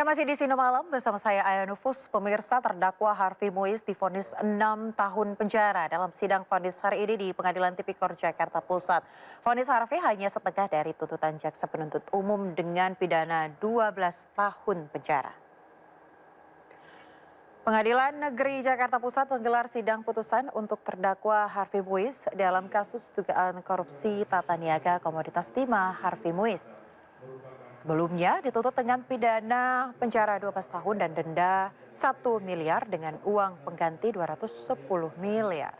Anda masih di Sino Malam bersama saya Aya Nufus. Pemirsa, terdakwa Harvey Muiz divonis 6 tahun penjara dalam sidang vonis hari ini di Pengadilan Tipikor Jakarta Pusat. Vonis Harvey hanya setengah dari tuntutan jaksa penuntut umum dengan pidana 12 tahun penjara. Pengadilan Negeri Jakarta Pusat menggelar sidang putusan untuk terdakwa Harvey Muiz dalam kasus dugaan korupsi tata niaga komoditas timah Harvey Muiz. Sebelumnya dituntut dengan pidana penjara 12 tahun dan denda 1 miliar dengan uang pengganti 210 miliar.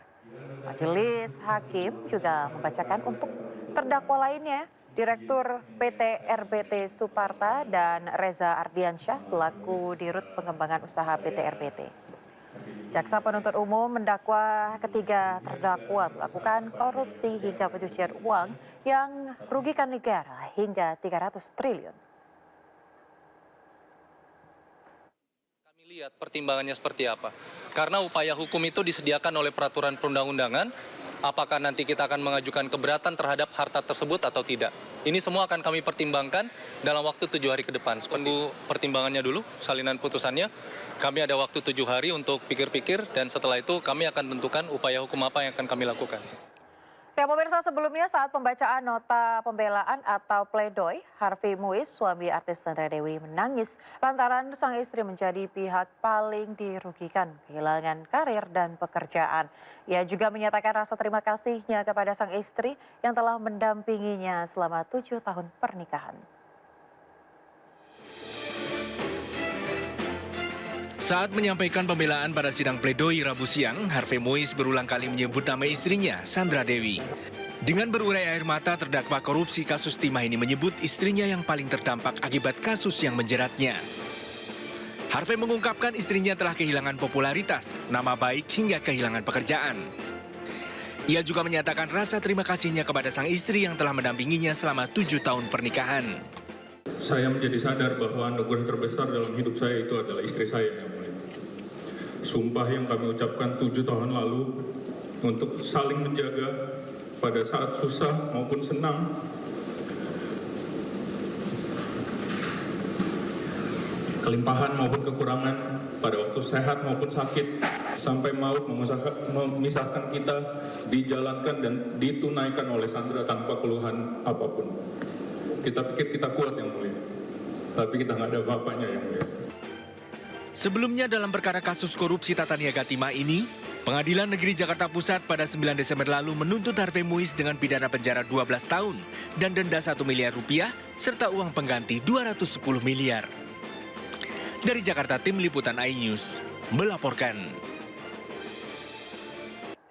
Majelis Hakim juga membacakan untuk terdakwa lainnya, Direktur PT RBT Suparta dan Reza Ardiansyah selaku Dirut Pengembangan Usaha PT RBT. Jaksa penuntut umum mendakwa ketiga terdakwa melakukan korupsi hingga pencucian uang yang merugikan negara hingga 300 triliun. Kami lihat pertimbangannya seperti apa. Karena upaya hukum itu disediakan oleh peraturan perundang-undangan, apakah nanti kita akan mengajukan keberatan terhadap harta tersebut atau tidak. Ini semua akan kami pertimbangkan dalam waktu 7 hari ke depan. Tunggu pertimbangannya dulu, salinan putusannya. Kami ada waktu 7 hari untuk pikir-pikir dan setelah itu kami akan tentukan upaya hukum apa yang akan kami lakukan. Ya pemirsa, sebelumnya saat pembacaan nota pembelaan atau pledoi, Harvey Muiz, suami artis Sandra Dewi, menangis lantaran sang istri menjadi pihak paling dirugikan, kehilangan karir dan pekerjaan. Ia juga menyatakan rasa terima kasihnya kepada sang istri yang telah mendampinginya selama 7 tahun pernikahan. Saat menyampaikan pembelaan pada sidang pledoi Rabu siang, Harvey Muiz berulang kali menyebut nama istrinya, Sandra Dewi. Dengan berurai air mata, terdakwa korupsi kasus timah ini menyebut istrinya yang paling terdampak akibat kasus yang menjeratnya. Harvey mengungkapkan istrinya telah kehilangan popularitas, nama baik hingga kehilangan pekerjaan. Ia juga menyatakan rasa terima kasihnya kepada sang istri yang telah mendampinginya selama 7 tahun pernikahan. Saya menjadi sadar bahwa anugerah terbesar dalam hidup saya itu adalah istri saya yang mulia. Sumpah yang kami ucapkan 7 tahun lalu untuk saling menjaga pada saat susah maupun senang. Kelimpahan maupun kekurangan, pada waktu sehat maupun sakit, sampai maut memisahkan kita, dijalankan dan ditunaikan oleh Sandra tanpa keluhan apapun. Kita pikir kita kuat yang mulia, tapi kita nggak ada bapaknya yang mulia. Sebelumnya dalam perkara kasus korupsi tata niaga timah ini, Pengadilan Negeri Jakarta Pusat pada 9 Desember lalu menuntut Harvey Muiz dengan pidana penjara 12 tahun dan denda 1 miliar rupiah serta uang pengganti 210 miliar. Dari Jakarta, Tim Liputan iNews melaporkan.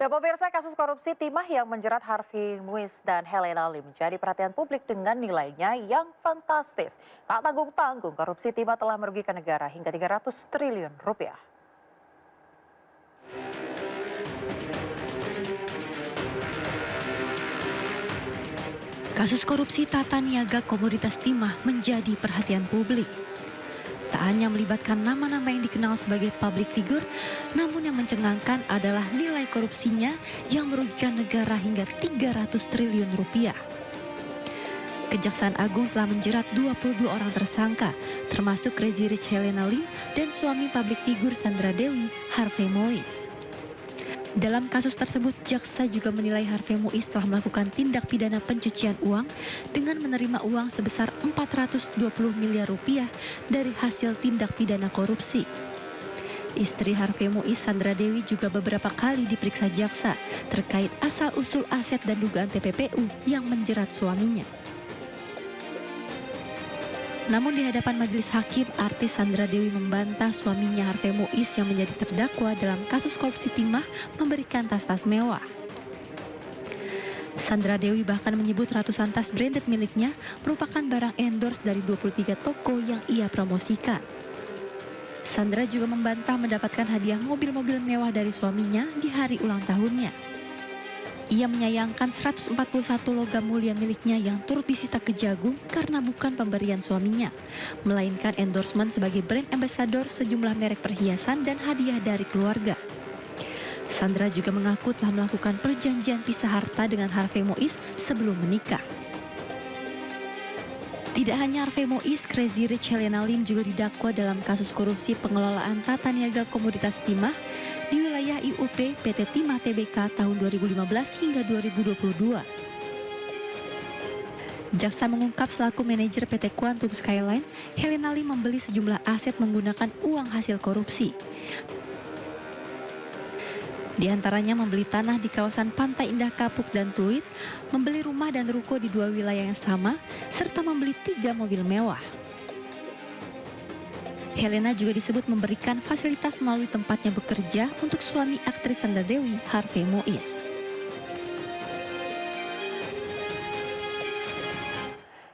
Ya pemirsa, kasus korupsi timah yang menjerat Harvey Muiz dan Helena Lim menjadi perhatian publik dengan nilainya yang fantastis. Tak tanggung-tanggung, korupsi timah telah merugikan negara hingga 300 triliun rupiah. Kasus korupsi tata niaga komoditas timah menjadi perhatian publik. Tak hanya melibatkan nama-nama yang dikenal sebagai public figure, namun yang mencengangkan adalah nilai korupsinya yang merugikan negara hingga 300 triliun rupiah. Kejaksaan Agung telah menjerat 22 orang tersangka, termasuk Crazy Rich Helena Lim dan suami public figure Sandra Dewi, Harvey Muiz. Dalam kasus tersebut, jaksa juga menilai Harvey Muiz telah melakukan tindak pidana pencucian uang dengan menerima uang sebesar 420 miliar rupiah dari hasil tindak pidana korupsi. Istri Harvey Muiz, Sandra Dewi, juga beberapa kali diperiksa jaksa terkait asal-usul aset dan dugaan TPPU yang menjerat suaminya. Namun di hadapan majelis hakim, artis Sandra Dewi membantah suaminya Harvey Muiz yang menjadi terdakwa dalam kasus korupsi timah memberikan tas-tas mewah. Sandra Dewi bahkan menyebut ratusan tas branded miliknya merupakan barang endorse dari 23 toko yang ia promosikan. Sandra juga membantah mendapatkan hadiah mobil-mobil mewah dari suaminya di hari ulang tahunnya. Ia menyayangkan 141 logam mulia miliknya yang turut disita Kejagung karena bukan pemberian suaminya, melainkan endorsement sebagai brand ambassador sejumlah merek perhiasan dan hadiah dari keluarga. Sandra juga mengaku telah melakukan perjanjian pisah harta dengan Harvey Muiz sebelum menikah. Tidak hanya Harvey Mois, Crazy Rich Helena Lim juga didakwa dalam kasus korupsi pengelolaan tata niaga komoditas timah di wilayah IUP PT Timah Tbk tahun 2015 hingga 2022. Jaksa mengungkap selaku manajer PT Quantum Skyline, Helena Lim membeli sejumlah aset menggunakan uang hasil korupsi. Di antaranya membeli tanah di kawasan Pantai Indah Kapuk dan Pluit, membeli rumah dan ruko di 2 wilayah yang sama, serta membeli 3 mobil mewah. Helena juga disebut memberikan fasilitas melalui tempatnya bekerja untuk suami aktris Sandra Dewi, Harvey Mois.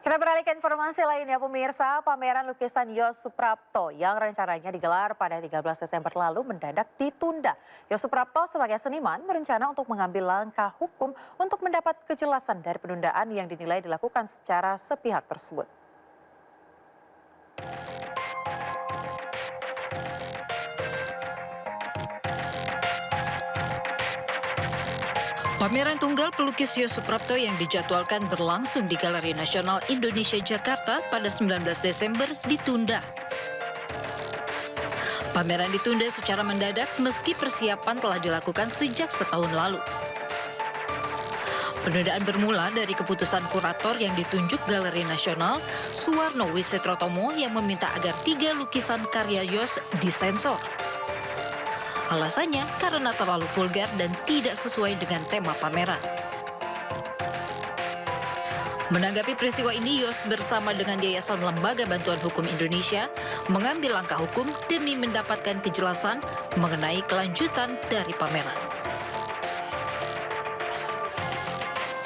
Kita beralih ke informasi lainnya, pemirsa. Pameran lukisan Yos Suprapto yang rencananya digelar pada 13 Desember lalu mendadak ditunda. Yos Suprapto sebagai seniman berencana untuk mengambil langkah hukum untuk mendapat kejelasan dari penundaan yang dinilai dilakukan secara sepihak tersebut. Pameran tunggal pelukis Yos Suprapto yang dijadwalkan berlangsung di Galeri Nasional Indonesia Jakarta pada 19 Desember ditunda. Pameran ditunda secara mendadak meski persiapan telah dilakukan sejak setahun lalu. Penundaan bermula dari keputusan kurator yang ditunjuk Galeri Nasional, Suwarno Wisetrotomo, yang meminta agar 3 lukisan karya Yos disensor. Alasannya karena terlalu vulgar dan tidak sesuai dengan tema pameran. Menanggapi peristiwa ini, Yos bersama dengan Yayasan Lembaga Bantuan Hukum Indonesia mengambil langkah hukum demi mendapatkan kejelasan mengenai kelanjutan dari pameran.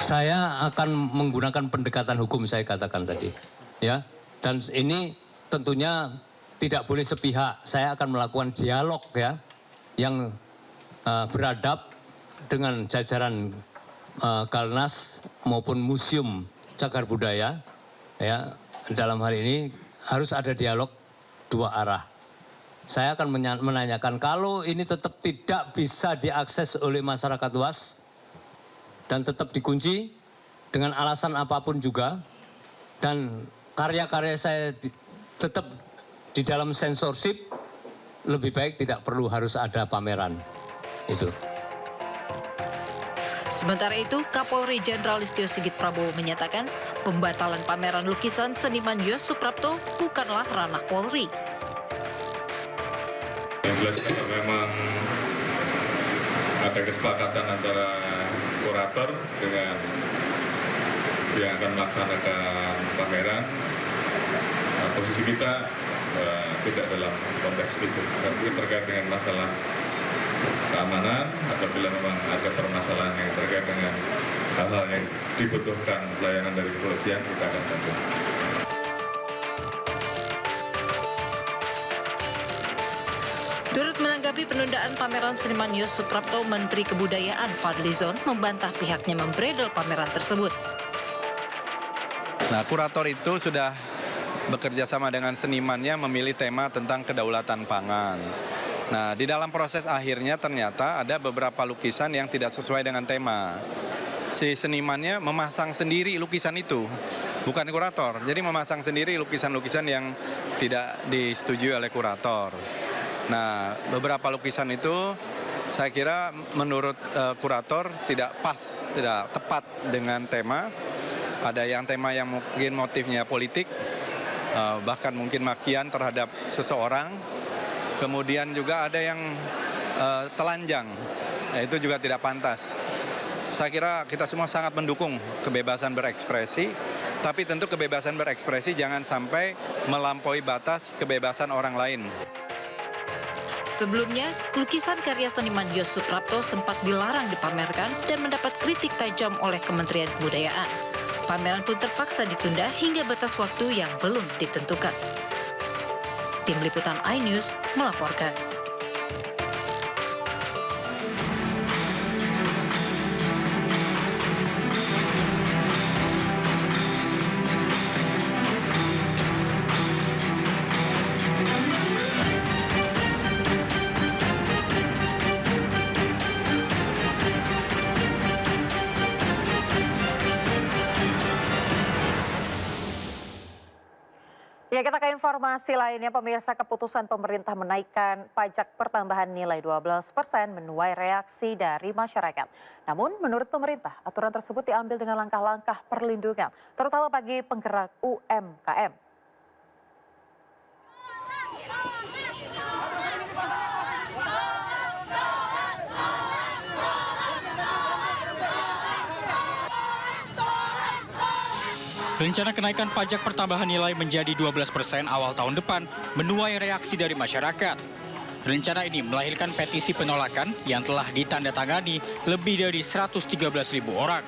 Saya akan menggunakan pendekatan hukum, saya katakan tadi, ya. Dan ini tentunya tidak boleh sepihak. Saya akan melakukan dialog, ya, yang beradab dengan jajaran Galnas maupun Museum Cagar Budaya, ya. Dalam hal ini harus ada dialog 2 arah. Saya akan menanyakan, kalau ini tetap tidak bisa diakses oleh masyarakat luas dan tetap dikunci dengan alasan apapun juga, dan karya-karya saya tetap di dalam sensorship, lebih baik tidak perlu harus ada pameran. Itu. Sementara itu, Kapolri Jenderal Listio Sigit Prabowo menyatakan pembatalan pameran lukisan seniman Yos Suprapto bukanlah ranah Polri. Yang jelas kalau memang ada kesepakatan antara kurator dengan yang akan melaksanakan pameran, posisi kita tidak dalam konteks itu. Tapi terkait dengan masalah keamanan, apabila memang ada permasalahan yang terkait dengan hal-hal yang dibutuhkan pelayanan dari kepolisian, kita akan bantu. Turut menanggapi penundaan pameran seniman Yos Suprapto, Menteri Kebudayaan Fadlizon membantah pihaknya membredel pameran tersebut. Nah, kurator itu sudah bekerja sama dengan senimannya memilih tema tentang kedaulatan pangan. Nah, di dalam proses akhirnya ternyata ada beberapa lukisan yang tidak sesuai dengan tema. Si senimannya memasang sendiri lukisan itu, bukan kurator. Jadi memasang sendiri lukisan-lukisan yang tidak disetujui oleh kurator. Nah, beberapa lukisan itu saya kira menurut kurator tidak pas, tidak tepat dengan tema. Ada yang tema yang mungkin motifnya politik, bahkan mungkin makian terhadap seseorang. Kemudian juga ada yang telanjang, itu juga tidak pantas. Saya kira kita semua sangat mendukung kebebasan berekspresi, tapi tentu kebebasan berekspresi jangan sampai melampaui batas kebebasan orang lain. Sebelumnya, lukisan karya seniman Yos Suprapto sempat dilarang dipamerkan dan mendapat kritik tajam oleh Kementerian Kebudayaan. Pameran pun terpaksa ditunda hingga batas waktu yang belum ditentukan. Tim Liputan iNews melaporkan. Ya, kita ke informasi lainnya. Pemirsa, keputusan pemerintah menaikkan pajak pertambahan nilai 12% menuai reaksi dari masyarakat. Namun menurut pemerintah, aturan tersebut diambil dengan langkah-langkah perlindungan, terutama bagi penggerak UMKM. Rencana kenaikan pajak pertambahan nilai menjadi 12% awal tahun depan menuai reaksi dari masyarakat. Rencana ini melahirkan petisi penolakan yang telah ditandatangani lebih dari 113.000 orang.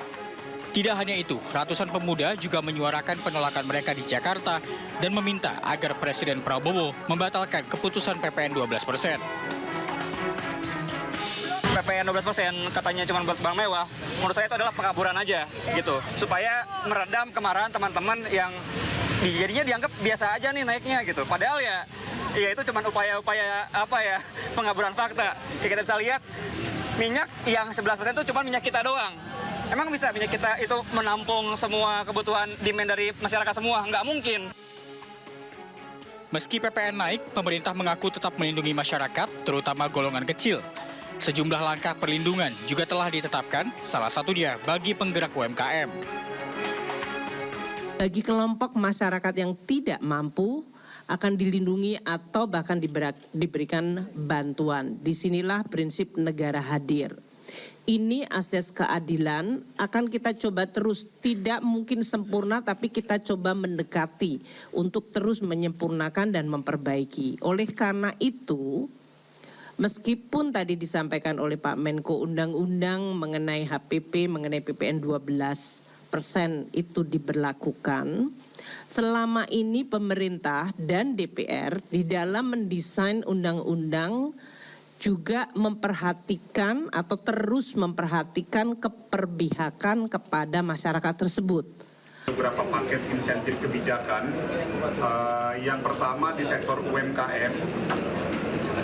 Tidak hanya itu, ratusan pemuda juga menyuarakan penolakan mereka di Jakarta dan meminta agar Presiden Prabowo membatalkan keputusan PPN 12%. PPN 12% katanya cuma buat barang mewah, menurut saya itu adalah pengaburan aja gitu, supaya meredam kemarahan teman-teman yang jadinya dianggap biasa aja nih naiknya gitu. Padahal ya itu cuma upaya-upaya pengaburan fakta. Kayak kita bisa lihat minyak yang 11% itu cuma minyak kita doang. Emang bisa minyak kita itu menampung semua kebutuhan demand dari masyarakat semua? Nggak mungkin. Meski PPN naik, pemerintah mengaku tetap melindungi masyarakat, terutama golongan kecil. Sejumlah langkah perlindungan juga telah ditetapkan, salah satunya bagi penggerak UMKM. Bagi kelompok masyarakat yang tidak mampu akan dilindungi atau bahkan diberikan bantuan. Disinilah prinsip negara hadir. Ini asas keadilan akan kita coba terus, tidak mungkin sempurna tapi kita coba mendekati untuk terus menyempurnakan dan memperbaiki. Oleh karena itu, meskipun tadi disampaikan oleh Pak Menko undang-undang mengenai HPP, mengenai PPN 12% itu diberlakukan, selama ini pemerintah dan DPR di dalam mendesain undang-undang juga memperhatikan atau terus memperhatikan keperpihakan kepada masyarakat tersebut. Beberapa paket insentif kebijakan, yang pertama di sektor UMKM,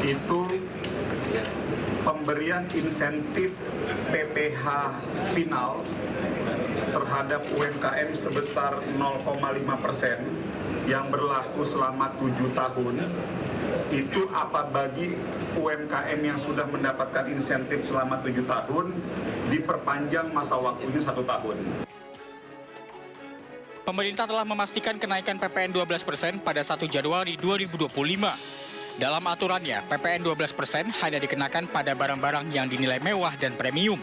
itu pemberian insentif PPh final terhadap UMKM sebesar 0,5% yang berlaku selama 7 tahun. Itu apa bagi UMKM yang sudah mendapatkan insentif selama 7 tahun, diperpanjang masa waktunya 1 tahun. Pemerintah telah memastikan kenaikan PPN 12% pada 1 Januari 2025. Dalam aturannya, PPN 12% hanya dikenakan pada barang-barang yang dinilai mewah dan premium.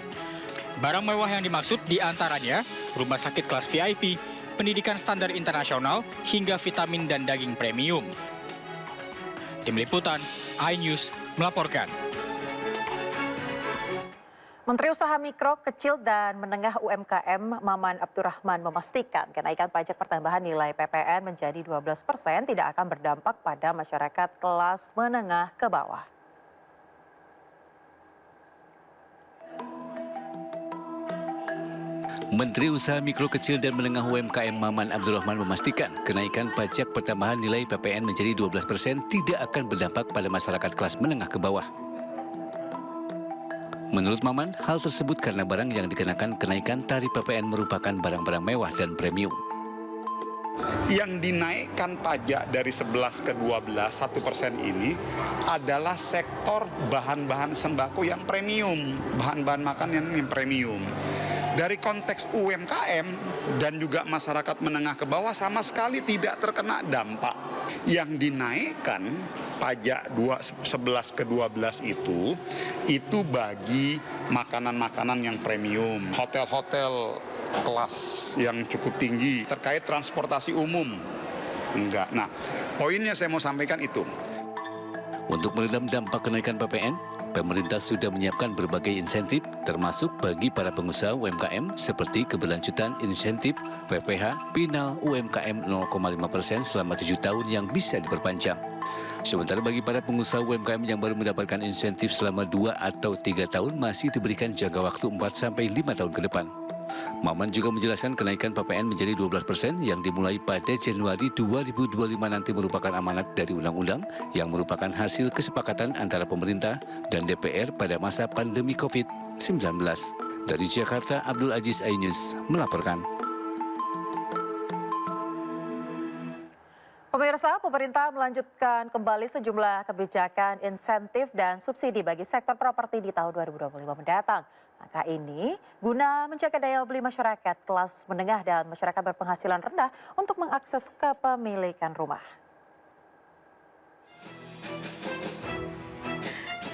Barang mewah yang dimaksud diantaranya rumah sakit kelas VIP, pendidikan standar internasional, hingga vitamin dan daging premium. Tim Liputan, iNews melaporkan. Menteri Usaha Mikro, Kecil, dan Menengah UMKM Maman Abdurrahman memastikan kenaikan pajak pertambahan nilai PPN menjadi 12% tidak akan berdampak pada masyarakat kelas menengah ke bawah. Menteri Usaha Mikro, Kecil, dan Menengah UMKM Maman Abdurrahman memastikan kenaikan pajak pertambahan nilai PPN menjadi 12% tidak akan berdampak pada masyarakat kelas menengah ke bawah. Menurut Maman, hal tersebut karena barang yang dikenakan kenaikan tarif PPN merupakan barang-barang mewah dan premium. Yang dinaikkan pajak dari 11 ke 12, 1% ini adalah sektor bahan-bahan sembako yang premium, bahan-bahan makanan yang premium. Dari konteks UMKM dan juga masyarakat menengah ke bawah sama sekali tidak terkena dampak. Yang dinaikkan pajak 11 ke 12 itu bagi makanan-makanan yang premium, hotel-hotel kelas yang cukup tinggi, terkait transportasi umum. Enggak. Nah, poinnya saya mau sampaikan itu. Untuk meredam dampak kenaikan PPN, pemerintah sudah menyiapkan berbagai insentif, termasuk bagi para pengusaha UMKM seperti keberlanjutan insentif PPh final UMKM 0,5% selama 7 tahun yang bisa diperpanjang. Sementara bagi para pengusaha UMKM yang baru mendapatkan insentif selama 2 atau 3 tahun masih diberikan jangka waktu 4-5 tahun ke depan. Maman juga menjelaskan kenaikan PPN menjadi 12% yang dimulai pada Januari 2025 nanti merupakan amanat dari undang-undang yang merupakan hasil kesepakatan antara pemerintah dan DPR pada masa pandemi COVID-19. Dari Jakarta, Abdul Aziz, iNews melaporkan. Pemirsa, Pemirsa, pemerintah melanjutkan kembali sejumlah kebijakan insentif dan subsidi bagi sektor properti di tahun 2025 mendatang. Langkah ini guna menjaga daya beli masyarakat kelas menengah dan masyarakat berpenghasilan rendah untuk mengakses kepemilikan rumah.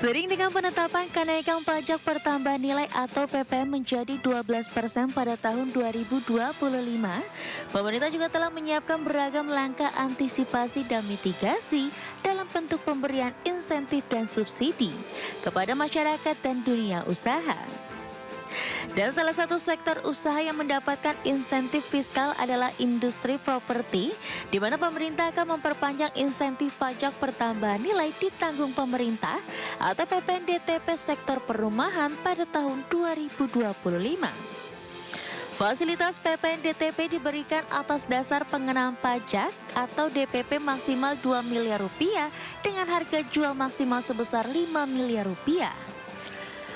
Seiring dengan penetapan kenaikan pajak pertambahan nilai atau PPN menjadi 12% pada tahun 2025, pemerintah juga telah menyiapkan beragam langkah antisipasi dan mitigasi dalam bentuk pemberian insentif dan subsidi kepada masyarakat dan dunia usaha. Dan salah satu sektor usaha yang mendapatkan insentif fiskal adalah industri properti, di mana pemerintah akan memperpanjang insentif pajak pertambahan nilai ditanggung pemerintah atau PPN-DTP sektor perumahan pada tahun 2025. Fasilitas PPN-DTP diberikan atas dasar pengenaan pajak atau DPP maksimal 2 miliar rupiah dengan harga jual maksimal sebesar 5 miliar rupiah.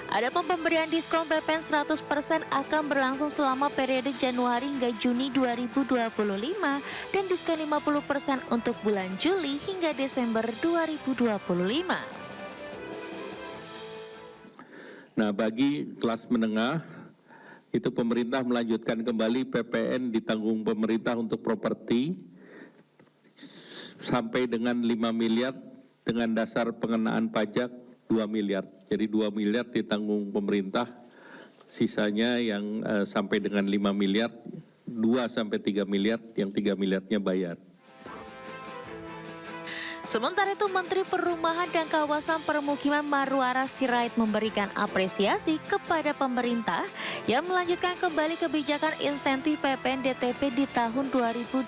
Adapun pemberian diskon PPN 100% akan berlangsung selama periode Januari hingga Juni 2025 dan diskon 50% untuk bulan Juli hingga Desember 2025. Nah, bagi kelas menengah, itu pemerintah melanjutkan kembali PPN ditanggung pemerintah untuk properti sampai dengan 5 miliar dengan dasar pengenaan pajak 2 miliar. Jadi 2 miliar ditanggung pemerintah, sisanya yang sampai dengan 5 miliar, 2 sampai 3 miliar, yang 3 miliarnya bayar. Sementara itu, Menteri Perumahan dan Kawasan Permukiman Marwara Sirait memberikan apresiasi kepada pemerintah yang melanjutkan kembali kebijakan insentif PPN DTP di tahun 2025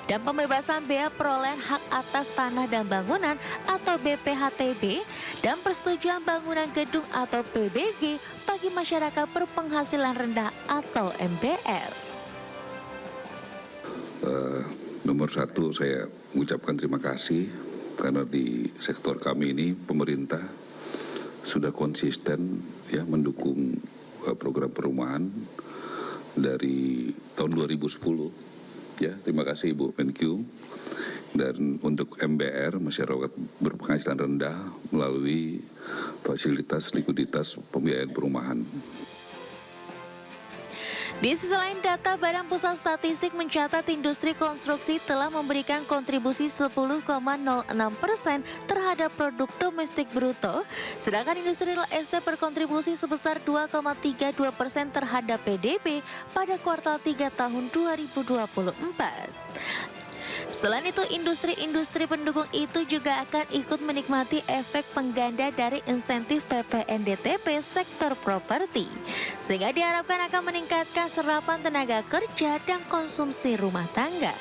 dan pembebasan bea perolehan hak atas tanah dan bangunan atau BPHTB dan persetujuan bangunan gedung atau PBG bagi masyarakat berpenghasilan rendah atau MBR. Nomor satu, saya mengucapkan terima kasih karena di sektor kami ini pemerintah sudah konsisten ya mendukung program perumahan dari tahun 2010 ya. Terima kasih Ibu Menkyu. Dan untuk MBR, masyarakat berpenghasilan rendah, melalui fasilitas likuiditas pembiayaan perumahan. Di sisi lain, data Badan Pusat Statistik mencatat industri konstruksi telah memberikan kontribusi 10,06% terhadap produk domestik bruto, sedangkan industri real estate berkontribusi sebesar 2,32% terhadap PDB pada kuartal 3 tahun 2024. Selain itu, industri-industri pendukung itu juga akan ikut menikmati efek pengganda dari insentif PPN DTP sektor properti, sehingga diharapkan akan meningkatkan serapan tenaga kerja dan konsumsi rumah tangga.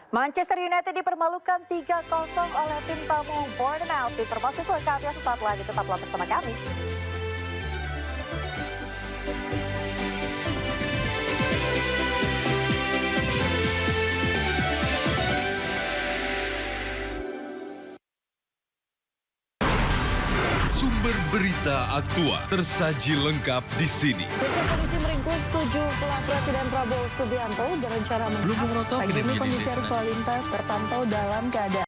Manchester United dipermalukan 3-0 oleh tim tamu Bournemouth. Informasi selengkapnya sesaat lagi, tetaplah bersama kami. Sumber berita aktual tersaji lengkap di sini. Besar Polisi meringkus 7 pelak Presiden Prabowo Subianto berencana menangkap. Pagi ini kondisi arus lalu lintas terpantau dalam keadaan